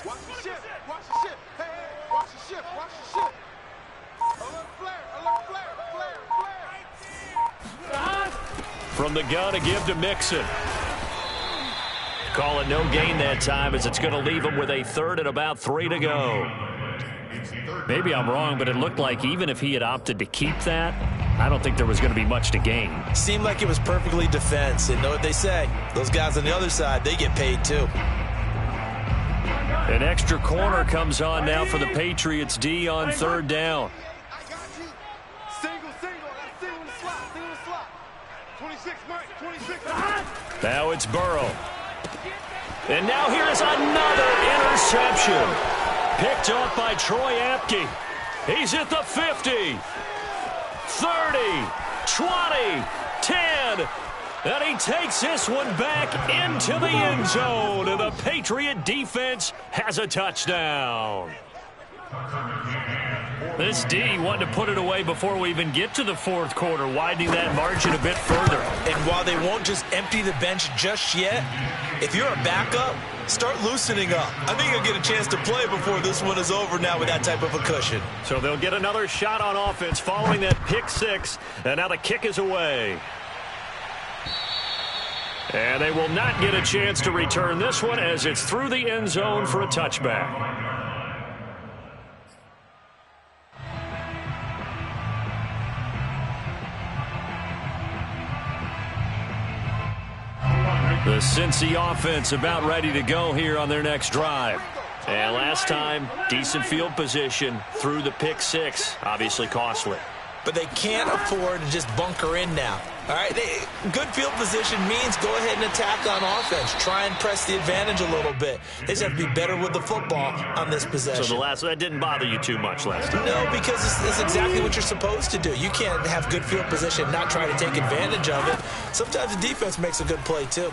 Watch the ship. Watch the ship. Hey, watch the ship. Watch the ship. Alert flare. Alert flare. Flare. From the gun, a give to Mixon. Call it no gain that time as it's going to leave him with a 3rd and about 3 to go. Maybe I'm wrong, but it looked like even if he had opted to keep that, I don't think there was going to be much to gain. Seemed like it was perfectly defense. And know what they say? Those guys on the other side, they get paid too. An extra corner comes on now for the Patriots D on 3rd down. I got you. Single. That's single in the slot. Single in the slot. 26, Mike. 26. Now it's Burrow. And now here is another interception. Picked off by Troy Apke. He's at the 50, 30, 20, 10. And he takes this one back into the end zone. And the Patriot defense has a touchdown. This D wanted to put it away before we even get to the 4th quarter, widening that margin a bit further. And while they won't just empty the bench just yet, if you're a backup, start loosening up. I think you'll get a chance to play before this one is over now with that type of a cushion. So they'll get another shot on offense following that pick 6, and now the kick is away. And they will not get a chance to return this one as it's through the end zone for a touchback. The Cincy offense about ready to go here on their next drive. And last time, decent field position through the pick 6, obviously costly. But they can't afford to just bunker in now. All right, good field position means go ahead and attack on offense. Try and press the advantage a little bit. They just have to be better with the football on this possession. So that didn't bother you too much last time? No, because it's exactly what you're supposed to do. You can't have good field position and not try to take advantage of it. Sometimes the defense makes a good play, too.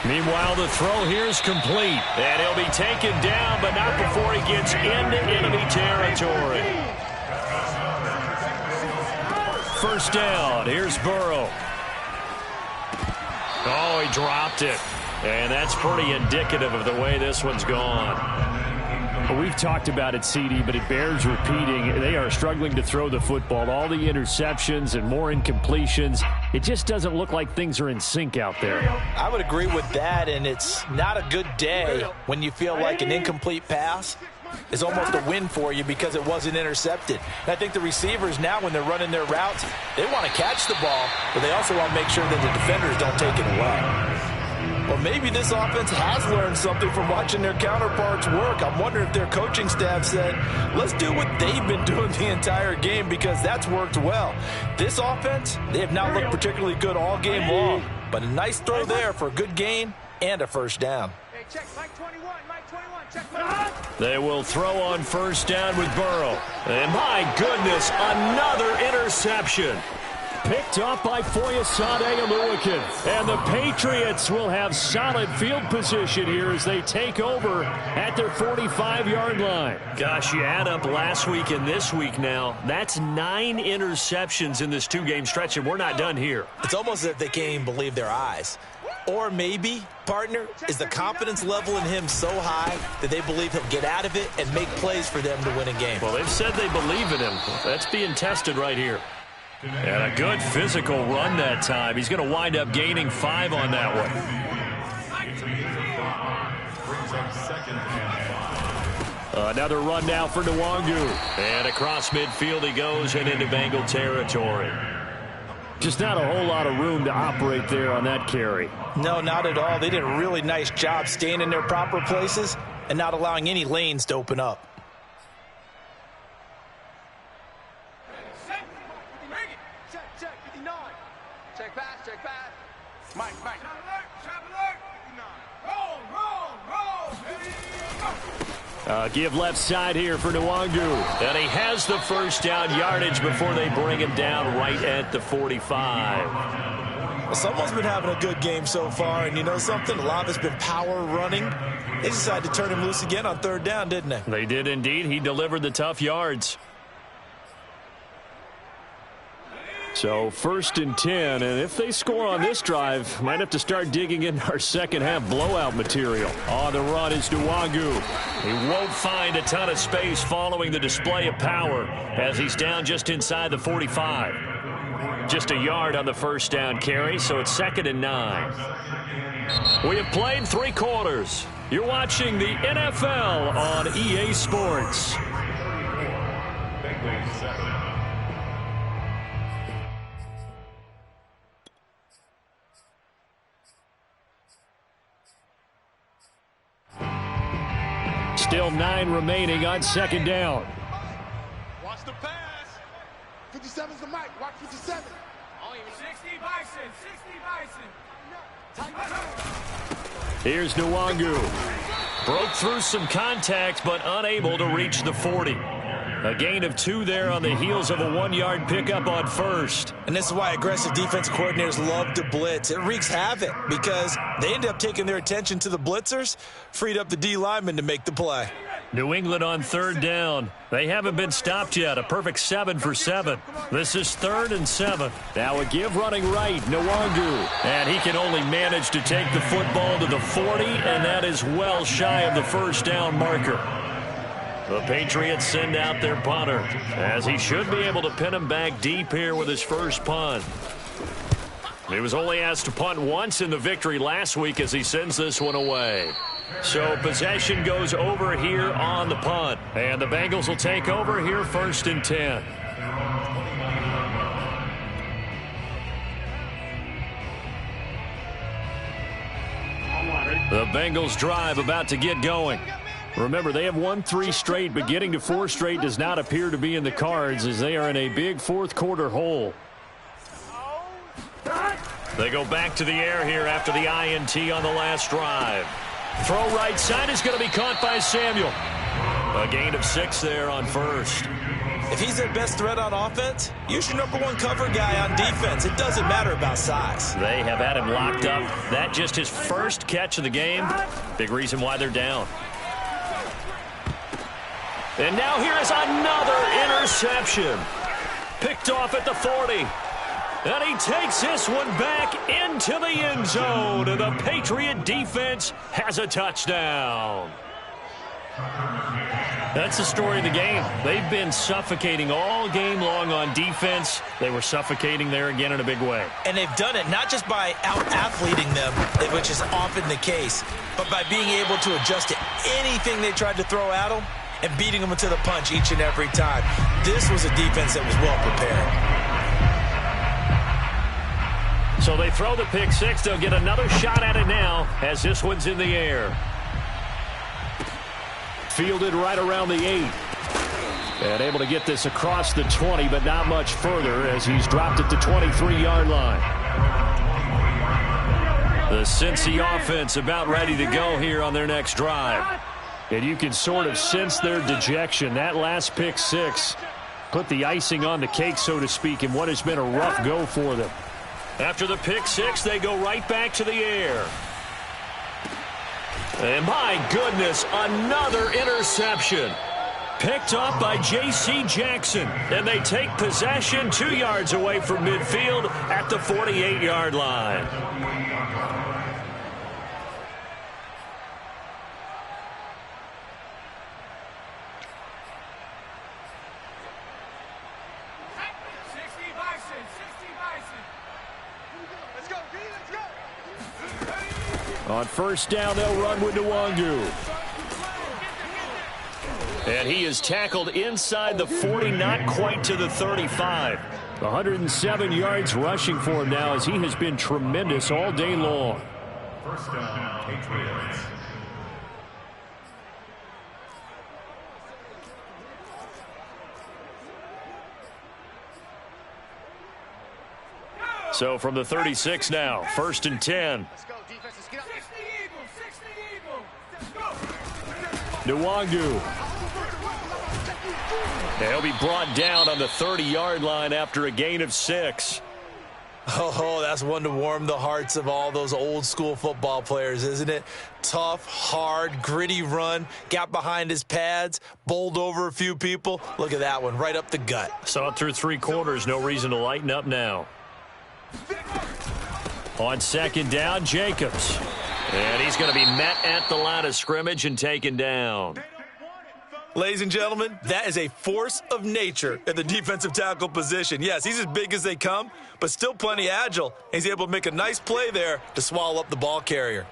Meanwhile, the throw here is complete. And he'll be taken down, but not before he gets into enemy territory. 1st down. Here's Burrow. Oh, he dropped it. And that's pretty indicative of the way this one's gone. We've talked about it, CD, but it bears repeating. They are struggling to throw the football. All the interceptions and more incompletions. It just doesn't look like things are in sync out there. I would agree with that, and it's not a good day when you feel like an incomplete pass is almost a win for you because it wasn't intercepted. And I think the receivers now, when they're running their routes, they want to catch the ball, but they also want to make sure that the defenders don't take it away. Well, maybe this offense has learned something from watching their counterparts work. I'm wondering if their coaching staff said, let's do what they've been doing the entire game because that's worked well. This offense, they have not looked particularly good all game long, but a nice throw there for a good gain and a first down. Hey, check Mike 21, Mike 21, check. They will throw on first down with Burrow. And my goodness, another interception. Picked off by Foyesade Aluakin. And the Patriots will have solid field position here as they take over at their 45-yard line. Gosh, you add up last week and this week now. That's 9 interceptions in this 2-game stretch, and we're not done here. It's almost as if they can't even believe their eyes. Or maybe, partner, is the confidence level in him so high that they believe he'll get out of it and make plays for them to win a game. Well, they've said they believe in him. That's being tested right here. And a good physical run that time. He's going to wind up gaining 5 on that one. Another run now for Nwangu. And across midfield he goes and into Bengal territory. Just not a whole lot of room to operate there on that carry. No, not at all. They did a really nice job staying in their proper places and not allowing any lanes to open up. Give left side here for Nwangu. And he has the first down yardage before they bring him down right at the 45. Well, someone's been having a good game so far, and you know something? A lot of it's been power running. They decided to turn him loose again on third down, didn't they? They did indeed. He delivered the tough yards. So 1st and 10, and if they score on this drive, might have to start digging in our second half blowout material. On the run is Nwangu. He won't find a ton of space following the display of power as he's down just inside the 45. Just a yard on the first down carry, so it's 2nd and 9. We have played 3 quarters. You're watching the NFL on EA Sports. Still 9 remaining on 2nd down. Watch the pass. 57's the mic. Watch 57. 60 Bison. Here's Nwangu. Broke through some contact, but unable to reach the 40. A gain of 2 there on the heels of a 1-yard pickup on first. And this is why aggressive defense coordinators love to blitz. It wreaks havoc because they end up taking their attention to the blitzers, freed up the D lineman to make the play. New England on 3rd down. They haven't been stopped yet. A perfect 7 for 7. This is 3rd and 7. Now a give running right, Nwangu. And he can only manage to take the football to the 40, and that is well shy of the first down marker. The Patriots send out their punter, as he should be able to pin him back deep here with his first punt. He was only asked to punt once in the victory last week as he sends this one away. So possession goes over here on the punt, and the Bengals will take over here 1st and 10. The Bengals drive about to get going. Remember, they have won 3 straight, but getting to 4 straight does not appear to be in the cards as they are in a big 4th quarter hole. They go back to the air here after the INT on the last drive. Throw right side is going to be caught by Samuel. A gain of 6 there on first. If he's their best threat on offense, use your #1 cover guy on defense. It doesn't matter about size. They have had him locked up. That just his first catch of the game. Big reason why they're down. And now here is another interception. Picked off at the 40. And he takes this one back into the end zone. And the Patriot defense has a touchdown. That's the story of the game. They've been suffocating all game long on defense. They were suffocating there again in a big way. And they've done it not just by out-athleting them, which is often the case, but by being able to adjust to anything they tried to throw at them and beating them to the punch each and every time. This was a defense that was well prepared. So they throw the pick six. They'll get another shot at it now as this one's in the air. Fielded right around the 8. And able to get this across the 20, but not much further as he's dropped it to 23-yard line. The Cincy offense about ready to go here on their next drive. And you can sort of sense their dejection. That last pick six put the icing on the cake, so to speak, in what has been a rough go for them. After the pick six, they go right back to the air. And my goodness, another interception. Picked up by J.C. Jackson. And they take possession 2 yards away from midfield at the 48-yard line. On first down, they'll run with Nwangu. And he is tackled inside the 40, not quite to the 35. 107 yards rushing for him now as he has been tremendous all day long. First down, Patriots. So from the 36 now, 1st and 10. Nwangu. He'll be brought down on the 30-yard line after a gain of 6. Oh, that's one to warm the hearts of all those old-school football players, isn't it? Tough, hard, gritty run, got behind his pads, bowled over a few people. Look at that one, right up the gut. Saw it through 3 quarters, no reason to lighten up now. On second down, Jacobs. And he's going to be met at the line of scrimmage and taken down. Ladies and gentlemen, that is a force of nature at the defensive tackle position. Yes, he's as big as they come, but still plenty agile. He's able to make a nice play there to swallow up the ball carrier.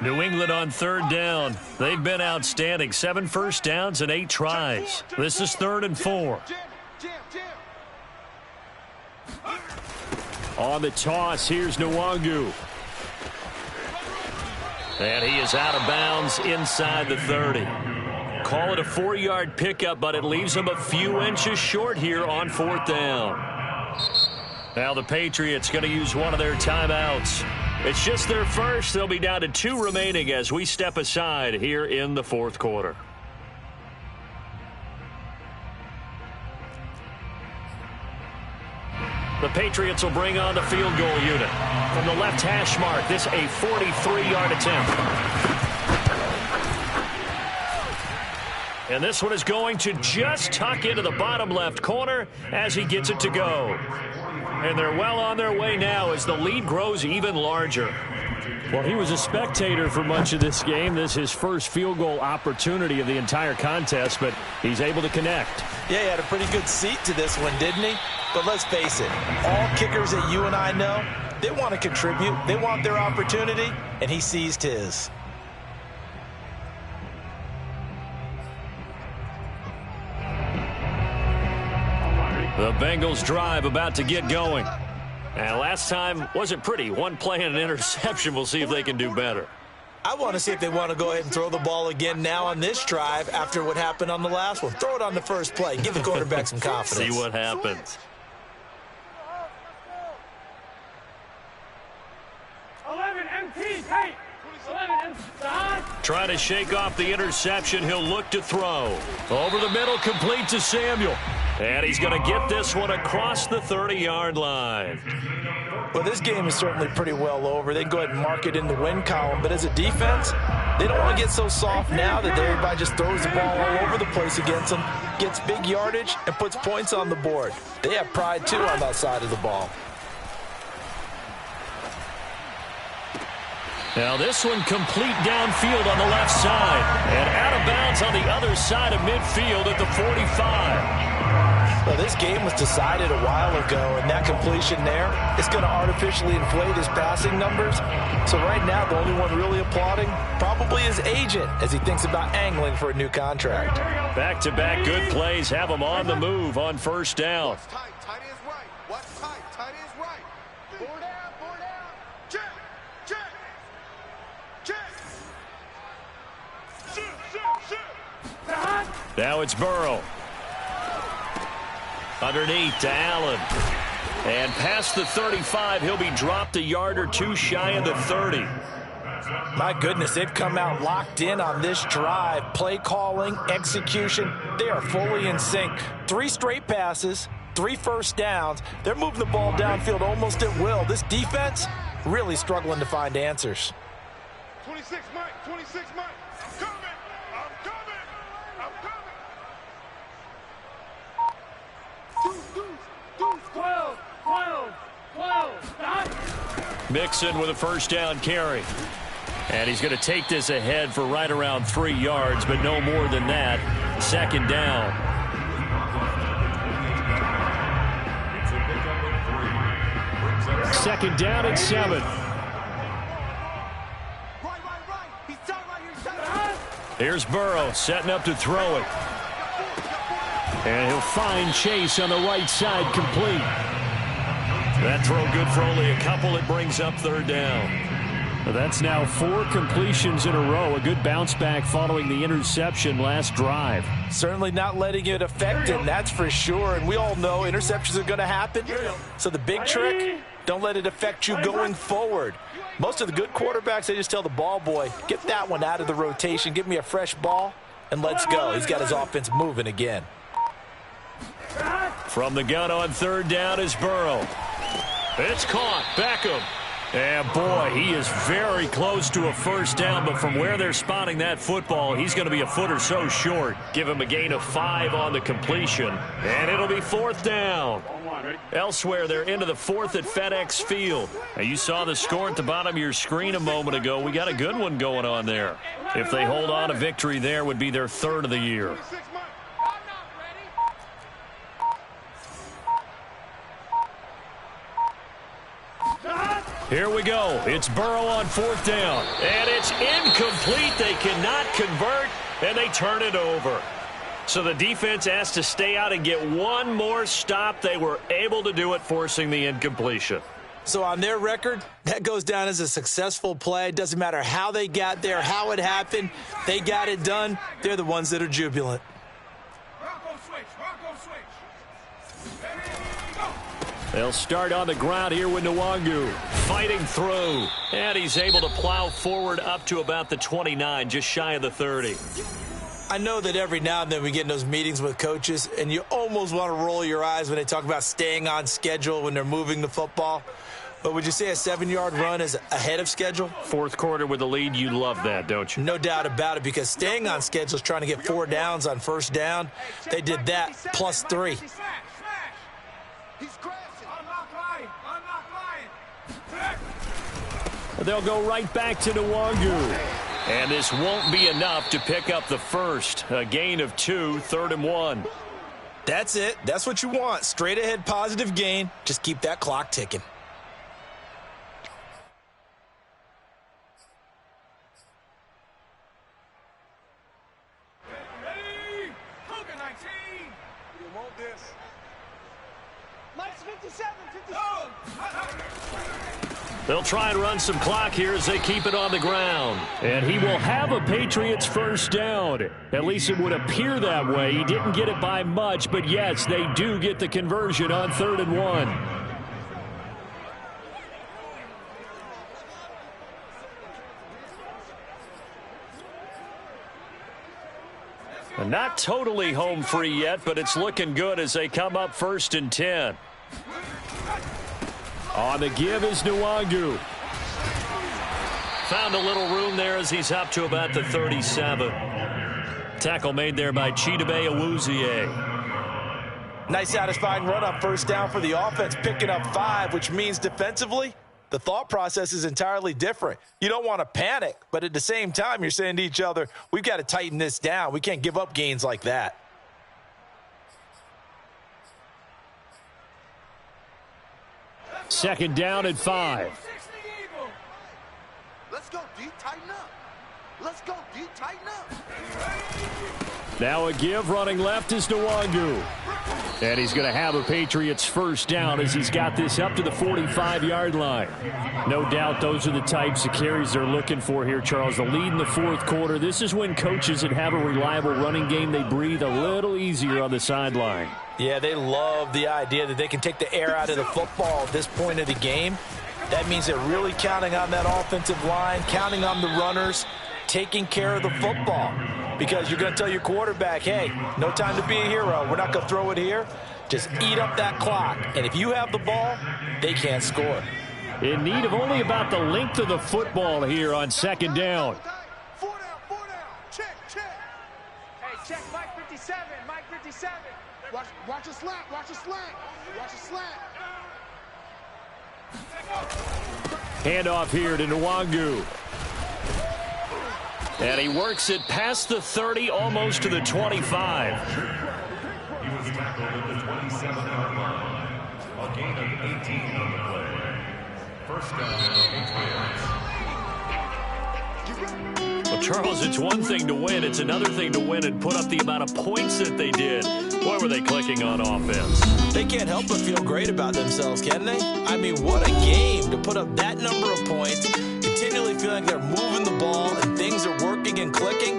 New England on third down. They've been outstanding. 7 first downs and 8 tries. This is 3rd and 4. On the toss, here's Nwangu. And he is out of bounds inside the 30. Call it a 4-yard pickup, but it leaves him a few inches short here on 4th down. Now the Patriots going to use one of their timeouts. It's just their first. They'll be down to 2 remaining as we step aside here in the 4th quarter. The Patriots will bring on the field goal unit. From the left hash mark, this a 43-yard attempt. And this one is going to just tuck into the bottom left corner as he gets it to go. And they're well on their way now as the lead grows even larger. Well, he was a spectator for much of this game. This is his first field goal opportunity of the entire contest, but he's able to connect. Yeah, he had a pretty good seat to this one, didn't he? But let's face it, all kickers that you and I know, they want to contribute. They want their opportunity, and he seized his. The Bengals drive about to get going. And last time wasn't pretty. One play and an interception. We'll see if they can do better. I want to see if they want to go ahead and throw the ball again now on this drive after what happened on the last one. Throw it on the first play. Give the quarterback some confidence. See what happens. 11 MT, hey! 11 MT, Trying to shake off the interception. He'll look to throw. Over the middle, complete to Samuel. And he's going to get this one across the 30-yard line. Well, this game is certainly pretty well over. They can go ahead and mark it in the win column. But as a defense, they don't want to get so soft now that everybody just throws the ball all over the place against them, gets big yardage, and puts points on the board. They have pride, too, on that side of the ball. Now this one complete downfield on the left side. And out of bounds on the other side of midfield at the 45. Well, this game was decided a while ago, and that completion there is going to artificially inflate his passing numbers. So right now, the only one really applauding probably his agent as he thinks about angling for a new contract. Back-to-back good plays have him on the move on first down. What's tight? Tight is right. What's tight? Tight is right. 4 down, 4 down. Check, check, check. Shoot. Now it's Burrow. Underneath to Allen. And past the 35, he'll be dropped a yard or two shy of the 30. My goodness, they've come out locked in on this drive. Play calling, execution, they are fully in sync. 3 straight passes, 3 first downs. They're moving the ball downfield almost at will. This defense really struggling to find answers. 26 Mike, 26 Mike. I'm coming, I'm coming, I'm coming. 12, 12, 12. Stop. Mixon with a first down carry. And he's going to take this ahead for right around 3 yards, but no more than that. Second down. Second down and 7. Here's Burrow setting up to throw it. And he'll find Chase on the right side, complete. That throw good for only a couple. It brings up third down. That's now 4 completions in a row. A good bounce back following the interception last drive. Certainly not letting it affect him, that's for sure. And we all know interceptions are going to happen. So the big trick, don't let it affect you going forward. Most of the good quarterbacks, they just tell the ball boy, get that one out of the rotation, give me a fresh ball, and let's go. He's got his offense moving again. From the gun on third down is Burrow. It's caught. Beckham. And boy, he is very close to a first down, but from where they're spotting that football, he's going to be a foot or so short. Give him a gain of 5 on the completion. And it'll be fourth down. Elsewhere, they're into the 4th at FedEx Field. Now, you saw the score at the bottom of your screen a moment ago. We got a good one going on there. If they hold on, a victory there would be their 3rd of the year. Here we go. It's Burrow on 4th down. And it's incomplete. They cannot convert, and they turn it over. So the defense asked to stay out and get one more stop. They were able to do it, forcing the incompletion. So on their record, that goes down as a successful play. It doesn't matter how they got there, how it happened. They got it done. They're the ones that are jubilant. They'll start on the ground here with Nwangu. Fighting through. And he's able to plow forward up to about the 29, just shy of the 30. I know that every now and then we get in those meetings with coaches, and you almost want to roll your eyes when they talk about staying on schedule when they're moving the football. But would you say a 7-yard run is ahead of schedule? 4th quarter with the lead, you love that, don't you? No doubt about it, because staying on schedule is trying to get 4 downs on first down. They did that plus 3. They'll go right back to Nwangu. And this won't be enough to pick up the first. A gain of 2, 3rd and 1. That's it. That's what you want. Straight ahead positive gain. Just keep that clock ticking. Ready? Cougar 19. You want this? Mike's 57, 57. They'll try and run some clock here as they keep it on the ground. And he will have a Patriots first down. At least it would appear that way. He didn't get it by much, but yes, they do get the conversion on 3rd and 1. And not totally home free yet, but it's looking good as they come up 1st and 10. On the give is Nwangu. Found a little room there as he's up to about the 37. Tackle made there by Chidobe Awuzie. Nice satisfying run on first down for the offense, picking up 5, which means defensively, the thought process is entirely different. You don't want to panic, but at the same time, you're saying to each other, we've got to tighten this down. We can't give up gains like that. Second down and 5. Let's go, D. Tighten up. Let's go, D. Tighten up. Now a give, running left is Nwangu. And he's going to have a Patriots first down as he's got this up to the 45-yard line. No doubt those are the types of carries they're looking for here, Charles. The lead in the fourth quarter. This is when coaches that have a reliable running game, they breathe a little easier on the sideline. Yeah, they love the idea that they can take the air out of the football at this point of the game. That means they're really counting on that offensive line, counting on the runners, taking care of the football. Because you're going to tell your quarterback, hey, no time to be a hero. We're not going to throw it here. Just eat up that clock. And if you have the ball, they can't score. In need of only about the length of the football here on second down. 4 down, 4 down. Check, check. Hey, check Mike 57, Mike 57. Watch a slant, watch a slant. Watch a slant. Handoff here to Nwangu. And he works it past the 30, almost to the 25. He was tackled at the 27-yard line. A gain of 18 on the play. First down, Patriots. Well, Charles, it's one thing to win. It's another thing to win and put up the amount of points that they did. Boy, were they clicking on offense. They can't help but feel great about themselves, can they? I mean, what a game to put up that number of points, continually feeling like they're moving the ball and things are working and clicking.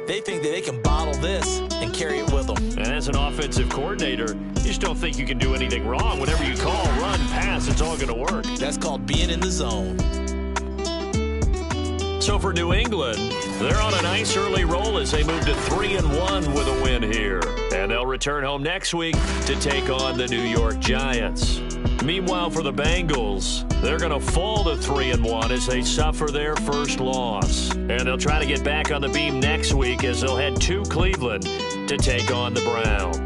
They think that they can bottle this and carry it with them. And as an offensive coordinator, you just don't think you can do anything wrong. Whatever you call, run, pass, it's all going to work. That's called being in the zone. So for New England, they're on a nice early roll as they move to 3-1 with a win here. And they'll return home next week to take on the New York Giants. Meanwhile, for the Bengals, they're going to fall to 3-1 as they suffer their first loss. And they'll try to get back on the beam next week as they'll head to Cleveland to take on the Browns.